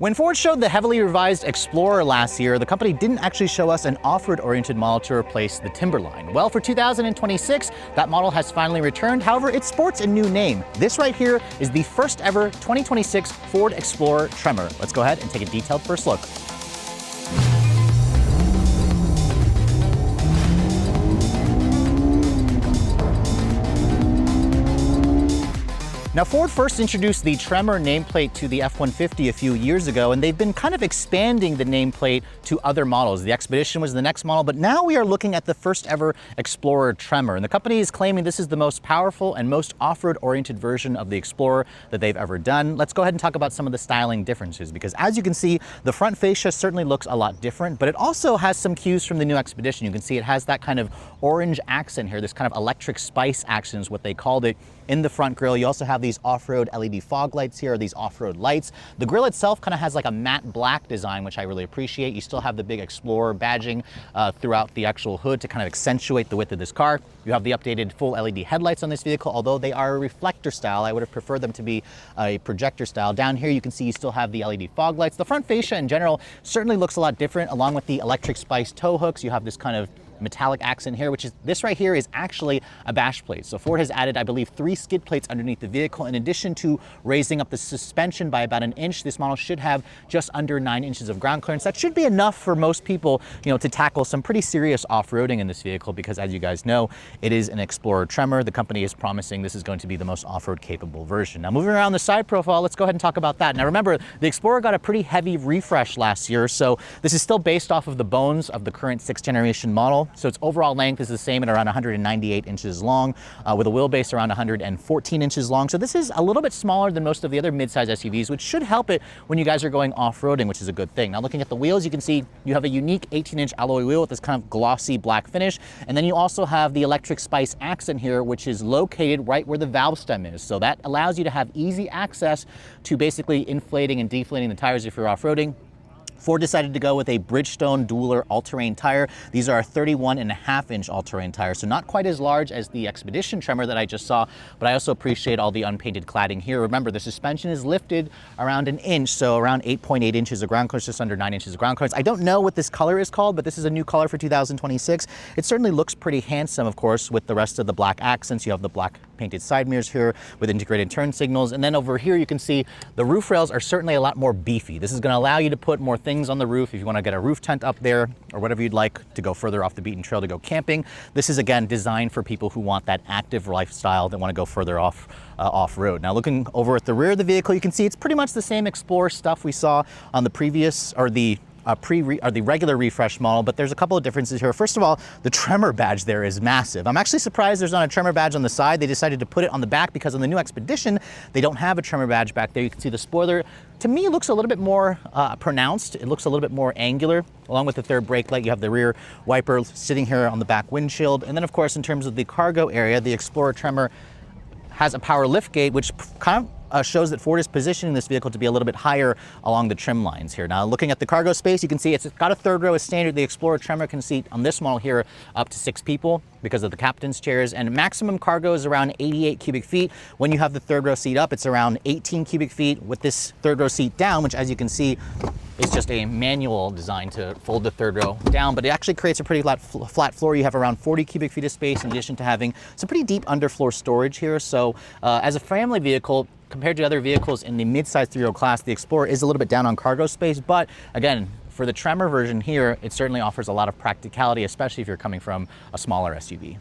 When Ford showed the heavily revised Explorer last year, the company didn't actually show us an off-road oriented model to replace the Timberline. Well, for 2026, that model has finally returned. However, it sports a new name. This right here is the first ever 2026 Ford Explorer Tremor. Let's go ahead and take a detailed first look. Now, Ford first introduced the Tremor nameplate to the F-150 a few years ago, and they've been kind of expanding the nameplate to other models. The Expedition was the next model, but now we are looking at the first ever Explorer Tremor, and the company is claiming this is the most powerful and most off-road oriented version of the Explorer that they've ever done. Let's go ahead and talk about some of the styling differences, because as you can see, the front fascia certainly looks a lot different, but it also has some cues from the new Expedition. You can see it has that kind of orange accent here, this kind of electric spice accent is what they called it in the front grille. You also have these off-road LED fog lights here, these off-road lights. The grille itself kind of has like a matte black design, which I really appreciate. You still have the big Explorer badging throughout the actual hood to kind of accentuate the width of this car. You have the updated full LED headlights on this vehicle, although they are a reflector style. I would have preferred them to be a projector style. Down here, you can see you still have the LED fog lights. The front fascia in general certainly looks a lot different, along with the electric spice tow hooks. You have this kind of metallic accent here, which is this right here is actually a bash plate. So Ford has added, I believe, 3 skid plates underneath the vehicle. In addition to raising up the suspension by about 1 inch, this model should have just under 9 inches of ground clearance. That should be enough for most people, to tackle some pretty serious off-roading in this vehicle, because as you guys know, it is an Explorer Tremor. The company is promising this is going to be the most off-road capable version. Now, moving around the side profile, let's go ahead and talk about that. Now remember, the Explorer got a pretty heavy refresh last year, so this is still based off of the bones of the current 6th generation model. So its overall length is the same at around 198 inches long, with a wheelbase around 114 inches long. So this is a little bit smaller than most of the other midsize SUVs, which should help it when you guys are going off-roading, which is a good thing. Now, looking at the wheels, you can see you have a unique 18-inch alloy wheel with this kind of glossy black finish. And then you also have the electric spice accent here, which is located right where the valve stem is. So that allows you to have easy access to basically inflating and deflating the tires if you're off-roading. Ford decided to go with a Bridgestone dualer all-terrain tire. These are a 31.5-inch all-terrain tire, so not quite as large as the Expedition Tremor that I just saw, but I also appreciate all the unpainted cladding here. Remember, the suspension is lifted around 1 inch, so around 8.8 inches of ground clearance, just under 9 inches of ground clearance. I don't know what this color is called, but this is a new color for 2026. It certainly looks pretty handsome, of course, with the rest of the black accents. You have the black painted side mirrors here with integrated turn signals, and then over here you can see the roof rails are certainly a lot more beefy. This is going to allow you to put more things on the roof if you want to get a roof tent up there or whatever you'd like to go further off the beaten trail to go camping. This is again designed for people who want that active lifestyle that want to go further off-road. Now, looking over at the rear of the vehicle, you can see it's pretty much the same Explorer stuff we saw on the previous or the regular refresh model, but there's a couple of differences here. First of all, the Tremor badge there is massive. I'm actually surprised there's not a Tremor badge on the side. They decided to put it on the back because on the new Expedition, they don't have a Tremor badge back there. You can see the spoiler. To me, it looks a little bit more pronounced. It looks a little bit more angular. Along with the third brake light, you have the rear wiper sitting here on the back windshield. And then, of course, in terms of the cargo area, the Explorer Tremor has a power lift gate, which kind of shows that Ford is positioning this vehicle to be a little bit higher along the trim lines here. Now, looking at the cargo space, you can see it's got a third row as standard. The Explorer Tremor can seat on this model here up to 6 people because of the captain's chairs, and maximum cargo is around 88 cubic feet. When you have the third row seat up, it's around 18 cubic feet. With this third row seat down, which as you can see is just a manual design to fold the third row down, but it actually creates a pretty flat floor. You have around 40 cubic feet of space in addition to having some pretty deep underfloor storage here. So as a family vehicle, compared to other vehicles in the mid-size 3-row class, the Explorer is a little bit down on cargo space, but again, for the Tremor version here, it certainly offers a lot of practicality, especially if you're coming from a smaller SUV.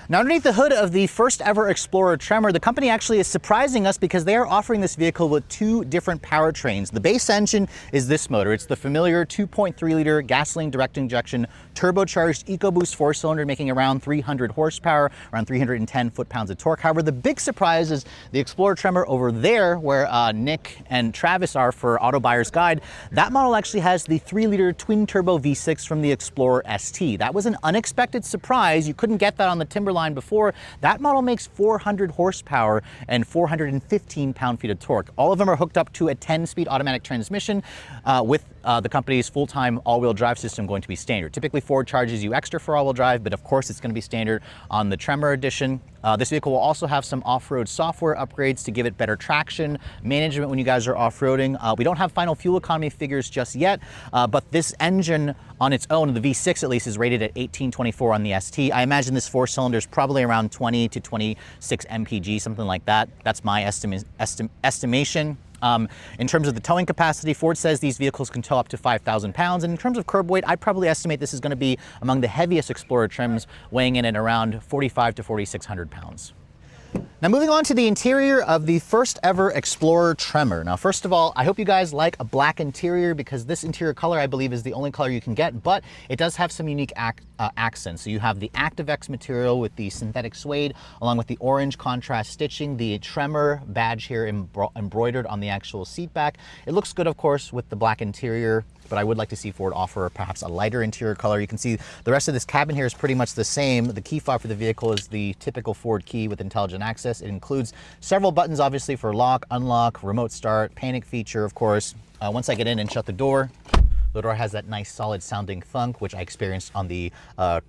Now, underneath the hood of the first ever Explorer Tremor, the company actually is surprising us because they are offering this vehicle with 2 different powertrains. The base engine is this motor. It's the familiar 2.3-liter gasoline direct injection turbocharged EcoBoost 4-cylinder, making around 300 horsepower, around 310 foot-pounds of torque. However, the big surprise is the Explorer Tremor over there, where Nick and Travis are for Auto Buyer's Guide. That model actually has the 3-liter twin-turbo V6 from the Explorer ST. That was an unexpected surprise. You couldn't get that on the Timberline before. That model makes 400 horsepower and 415 pound-feet of torque. All of them are hooked up to a 10-speed automatic transmission with the company's full-time all-wheel drive system going to be standard. Typically Ford charges you extra for all-wheel drive, but of course it's going to be standard on the Tremor edition. This vehicle will also have some off-road software upgrades to give it better traction management when you guys are off-roading. We don't have final fuel economy figures just yet, but this engine on its own, the V6 at least, is rated at 1824 on the ST. I imagine this 4-cylinder is probably around 20 to 26 mpg, something like that. That's my estimation. In terms of the towing capacity, Ford says these vehicles can tow up to 5,000 pounds. And in terms of curb weight, I'd probably estimate this is going to be among the heaviest Explorer trims, weighing in at around 4,500 to 4,600 pounds. Now moving on to the interior of the first ever Explorer Tremor. Now first of all, I hope you guys like a black interior, because this interior color I believe is the only color you can get, but it does have some unique accents. So you have the ActiveX material with the synthetic suede, along with the orange contrast stitching, the Tremor badge here embroidered on the actual seat back. It looks good, of course, with the black interior, but I would like to see Ford offer perhaps a lighter interior color. You can see the rest of this cabin here is pretty much the same. The key fob for the vehicle is the typical Ford key with intelligent access. It includes several buttons, obviously, for lock, unlock, remote start, panic feature, of course. Once I get in and shut the door has that nice solid sounding thunk, which I experienced on the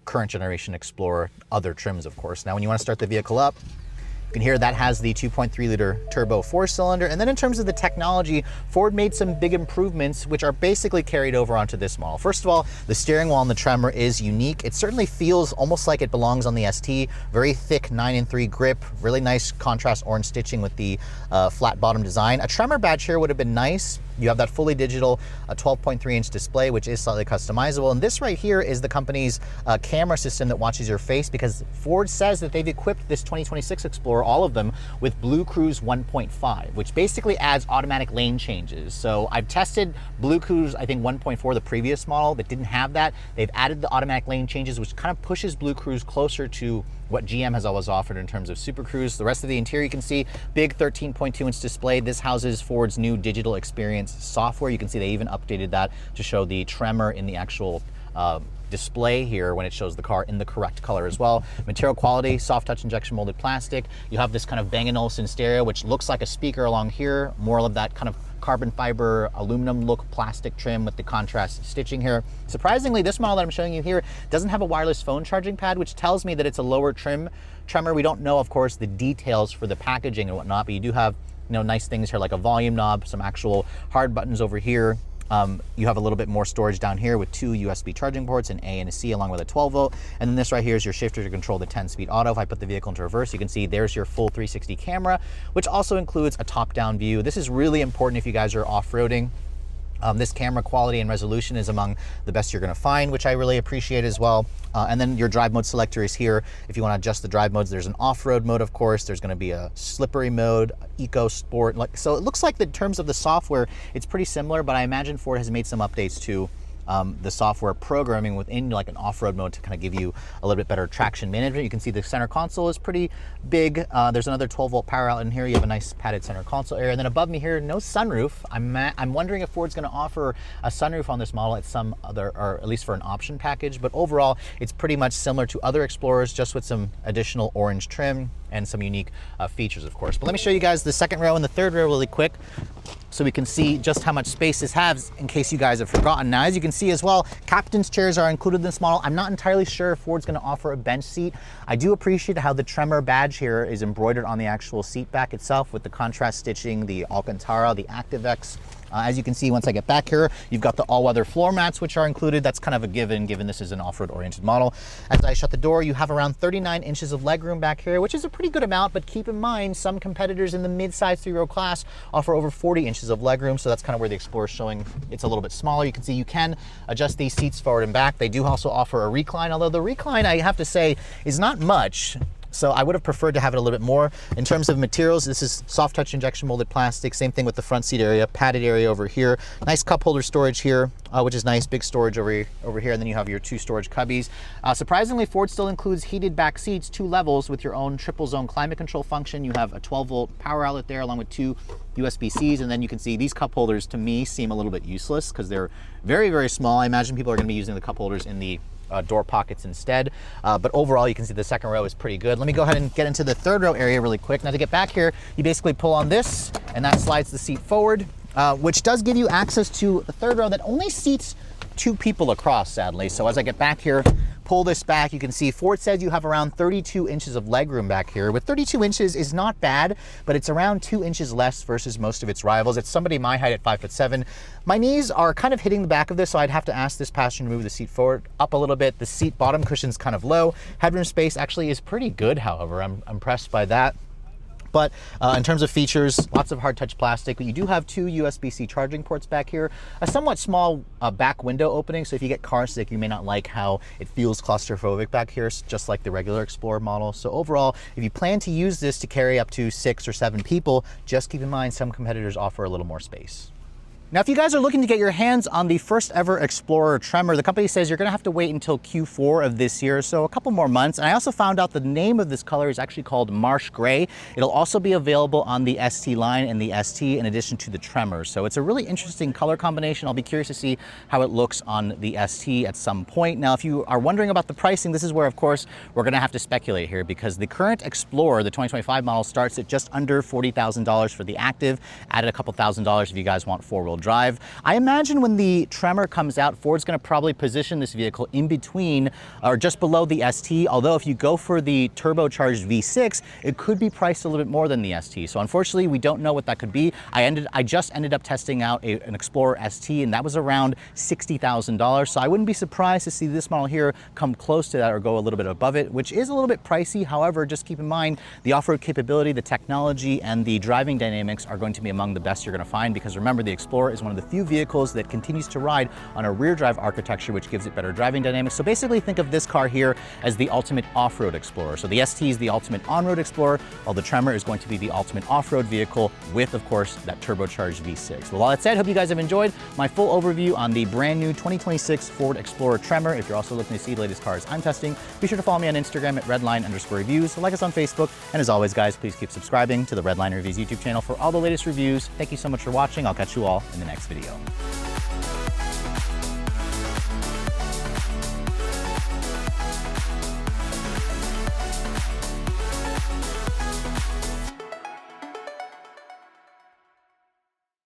current generation Explorer other trims, of course. Now, when you want to start the vehicle up, you can hear that has the 2.3 liter turbo 4-cylinder. And then in terms of the technology, Ford made some big improvements, which are basically carried over onto this model. First of all, the steering wheel on the Tremor is unique. It certainly feels almost like it belongs on the ST. Very thick 9-3 grip, really nice contrast orange stitching with the flat bottom design. A Tremor badge here would have been nice. You have that fully digital 12.3-inch display, which is slightly customizable. And this right here is the company's camera system that watches your face, because Ford says that they've equipped this 2026 Explorer, all of them, with Blue Cruise 1.5, which basically adds automatic lane changes. So I've tested Blue Cruise, I think 1.4, the previous model, that didn't have that. They've added the automatic lane changes, which kind of pushes Blue Cruise closer to what GM has always offered in terms of Super Cruise. The rest of the interior you can see, big 13.2-inch display. This houses Ford's new digital experience software. You can see they even updated that to show the Tremor in the actual display here when it shows the car in the correct color as well. Material quality, soft touch injection molded plastic. You have this kind of Bang & Olufsen stereo, which looks like a speaker along here, more of that kind of carbon fiber aluminum look plastic trim with the contrast stitching here. Surprisingly, this model that I'm showing you here doesn't have a wireless phone charging pad, which tells me that it's a lower Tremor. We don't know, of course, the details for the packaging and whatnot, but you do have, you know, nice things here like a volume knob, some actual hard buttons over here. You have a little bit more storage down here with 2 USB charging ports, an A and a C, along with a 12-volt. And then this right here is your shifter to control the 10-speed auto. If I put the vehicle into reverse, you can see there's your full 360 camera, which also includes a top-down view. This is really important if you guys are off-roading. This camera quality and resolution is among the best you're going to find, which I really appreciate as well. And then your drive mode selector is here. If you want to adjust the drive modes, there's an off-road mode, of course. There's going to be a slippery mode, eco sport. So it looks like in terms of the software, it's pretty similar, but I imagine Ford has made some updates to the software programming within like an off-road mode to kind of give you a little bit better traction management. You can see the center console is pretty big. There's another 12-volt power outlet in here. You have a nice padded center console area. And then above me here, no sunroof. I'm wondering if Ford's going to offer a sunroof on this model at some other, or at least for an option package. But overall, it's pretty much similar to other Explorers, just with some additional orange trim and some unique features, of course. But let me show you guys the second row and the third row really quick, so we can see just how much space this has in case you guys have forgotten. Now, as you can see as well, captain's chairs are included in this model. I'm not entirely sure if Ford's going to offer a bench seat. I do appreciate how the Tremor badge here is embroidered on the actual seat back itself with the contrast stitching, the Alcantara, the ActiveX. As you can see, once I get back here, you've got the all-weather floor mats, which are included. That's kind of a given this is an off-road oriented model. As I shut the door, you have around 39 inches of legroom back here, which is a pretty good amount, but keep in mind, some competitors in the mid-size 3-row class offer over 40 inches of legroom, so that's kind of where the Explorer is showing it's a little bit smaller. You can see you can adjust these seats forward and back. They do also offer a recline, although the recline, I have to say, is not much. So I would have preferred to have it a little bit more. In terms of materials, this is soft touch injection molded plastic. Same thing with the front seat area, padded area over here. Nice cup holder storage here, which is nice. Big storage over here. And then you have your 2 storage cubbies. Surprisingly, Ford still includes heated back seats, 2 levels with your own triple zone climate control function. You have a 12-volt power outlet there along with 2 USB-Cs. And then you can see these cup holders to me seem a little bit useless because they're very, very small. I imagine people are going to be using the cup holders in the door pockets instead, but overall you can see the second row is pretty good. Let me go ahead and get into the third row area really quick. Now, to get back here, you basically pull on this and that slides the seat forward. which does give you access to the third row that only seats 2 people across, sadly. So as I get back here, pull this back, you can see Ford says you have around 32 inches of legroom back here. With 32 inches is not bad, but it's around 2 inches less versus most of its rivals. It's somebody my height at 5'7". My knees are kind of hitting the back of this, so I'd have to ask this passenger to move the seat forward up a little bit. The seat bottom cushion's kind of low. Headroom space actually is pretty good, however. I'm impressed by that. But in terms of features, lots of hard touch plastic. You do have 2 USB-C charging ports back here, a somewhat small back window opening. So if you get car sick, you may not like how it feels claustrophobic back here, just like the regular Explorer model. So overall, if you plan to use this to carry up to 6 or 7 people, just keep in mind some competitors offer a little more space. Now, if you guys are looking to get your hands on the first ever Explorer Tremor, the company says you're gonna have to wait until Q4 of this year, so a couple more months. And I also found out the name of this color is actually called Marsh Gray. It'll also be available on the ST line and the ST in addition to the Tremor. So it's a really interesting color combination. I'll be curious to see how it looks on the ST at some point. Now, if you are wondering about the pricing, this is where, of course, we're gonna have to speculate here because the current Explorer, the 2025 model, starts at just under $40,000 for the Active, added a couple $1,000s if you guys want 4-wheel drive. I imagine when the Tremor comes out, Ford's going to probably position this vehicle in between or just below the ST, although if you go for the turbocharged V6, it could be priced a little bit more than the ST. So unfortunately, we don't know what that could be. I just ended up testing out an Explorer ST, and that was around $60,000. So I wouldn't be surprised to see this model here come close to that or go a little bit above it, which is a little bit pricey. However, just keep in mind the off-road capability, the technology, and the driving dynamics are going to be among the best you're going to find, because remember, the Explorer is one of the few vehicles that continues to ride on a rear drive architecture, which gives it better driving dynamics. So basically think of this car here as the ultimate off-road Explorer. So the ST is the ultimate on-road Explorer, while the Tremor is going to be the ultimate off-road vehicle with, of course, that turbocharged V6. Well, all that said, hope you guys have enjoyed my full overview on the brand new 2026 Ford Explorer Tremor. If you're also looking to see the latest cars I'm testing, be sure to follow me on Instagram at redline_reviews, like us on Facebook, and as always, guys, please keep subscribing to the Redline Reviews YouTube channel for all the latest reviews. Thank you so much for watching. I'll catch you all in the next video.